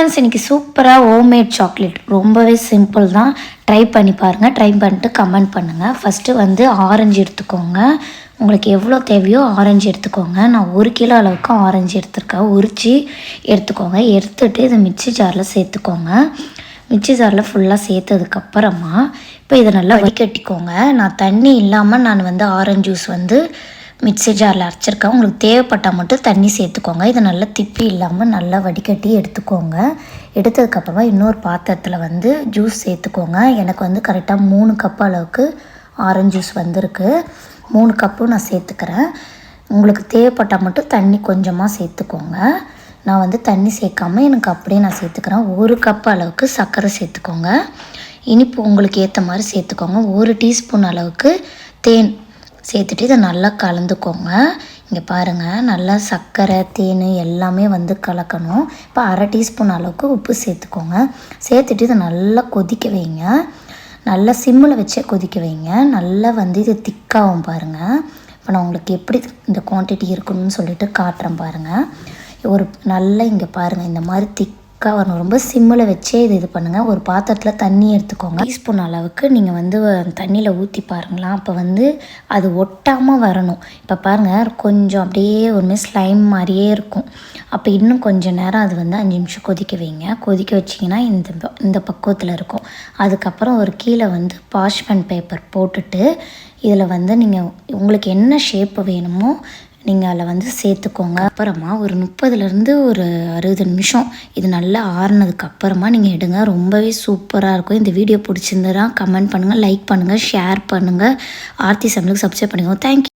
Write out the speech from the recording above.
Friends, இன்றைக்கி சூப்பராக homemade chocolate ரொம்பவே சிம்பிள் தான். ட்ரை பண்ணி பாருங்கள். ட்ரை பண்ணிட்டு கமெண்ட் பண்ணுங்கள். ஃபஸ்ட்டு வந்து ஆரஞ்சு எடுத்துக்கோங்க. உங்களுக்கு எவ்வளோ தேவையோ ஆரஞ்சு எடுத்துக்கோங்க. நான் 1 கிலோ அளவுக்கு ஆரஞ்சு எடுத்துருக்கேன். உரித்து எடுத்துக்கோங்க. எடுத்துகிட்டு இதை மிக்ஸி ஜாரில் சேர்த்துக்கோங்க. மிக்ஸி ஜாரில் ஃபுல்லாக சேர்த்ததுக்கப்புறமா இப்போ இதை நல்லா வடிகட்டிக்கோங்க. நான் தண்ணி இல்லாமல் நான் வந்து ஆரஞ்சு ஜூஸ் வந்து மிக்ஸி ஜாரில் அரைச்சிருக்கேன். உங்களுக்கு தேவைப்பட்டால் மட்டும் தண்ணி சேர்த்துக்கோங்க. இதை நல்லா திப்பி இல்லாமல் நல்லா வடிகட்டி எடுத்துக்கோங்க. எடுத்ததுக்கப்புறமா இன்னொரு பாத்திரத்தில் வந்து ஜூஸ் சேர்த்துக்கோங்க. எனக்கு வந்து கரெக்டாக 3 கப் அளவுக்கு ஆரஞ்சு ஜூஸ் வந்திருக்கு. 3 கப்பும் நான் சேர்த்துக்கிறேன். உங்களுக்கு தேவைப்பட்டால் மட்டும் தண்ணி கொஞ்சமாக சேர்த்துக்கோங்க. நான் வந்து தண்ணி சேர்க்காமல் எனக்கு அப்படியே நான் சேர்த்துக்கிறேன். 1 கப் அளவுக்கு சர்க்கரை சேர்த்துக்கோங்க. இனிப்பு உங்களுக்கு ஏற்ற மாதிரி சேர்த்துக்கோங்க. 1 டீஸ்பூன் அளவுக்கு தேன் சேர்த்துட்டு இதை நல்லா கலந்துக்கோங்க. இங்கே பாருங்கள், நல்லா சர்க்கரை தேன் எல்லாமே வந்து கலக்கணும். இப்போ 1/2 டீஸ்பூன் அளவுக்கு உப்பு சேர்த்துக்கோங்க. சேர்த்துட்டு இதை நல்லா கொதிக்க வைங்க. நல்லா சிம்மில் வச்சே கொதிக்க வைங்க. நல்லா வந்து இது திக்காகும் பாருங்கள். இப்போ நான் உங்களுக்கு எப்படி இந்த குவான்டிட்டி இருக்கணும்னு சொல்லிட்டு காட்டுறேன் பாருங்கள். ஒரு நல்லா இங்கே பாருங்கள், இந்த மாதிரி திக்காக வரணும். ரொம்ப சிம்மில் வச்சே இது பண்ணுங்கள். ஒரு பாத்திரத்தில் தண்ணி எடுத்துக்கோங்க. டீஸ்பூன் அளவுக்கு நீங்கள் வந்து தண்ணியில் ஊற்றி பாருங்களா. அப்போ வந்து அது ஒட்டாமல் வரணும். இப்போ பாருங்கள், கொஞ்சம் அப்படியே ஒருமாதிரி ஸ்லைம் மாதிரியே இருக்கும். அப்போ இன்னும் கொஞ்சம் நேரம் அது வந்து 5 நிமிஷம் கொதிக்க வைங்க. கொதிக்க வச்சிங்கன்னா இந்த பக்குவத்தில் இருக்கும். அதுக்கப்புறம் ஒரு கீழே வந்து பார்ச்மெண்ட் பேப்பர் போட்டுட்டு இதில் வந்து நீங்கள் உங்களுக்கு என்ன ஷேப்பு வேணுமோ நீங்கள் அதில் வந்து சேர்த்துக்கோங்க. அப்புறமா ஒரு 30லேருந்து ஒரு 60 நிமிஷம் இது நல்லா ஆறுனதுக்கப்புறமா நீங்கள் எடுங்க. ரொம்பவே சூப்பராக இருக்கும். இந்த வீடியோ பிடிச்சிருந்தா கமெண்ட் பண்ணுங்கள், லைக் பண்ணுங்கள், ஷேர் பண்ணுங்கள். ஆர்த்தி சமையலுக்கு சப்ஸ்கிரைப் பண்ணிக்கோங்க. தேங்க்யூ.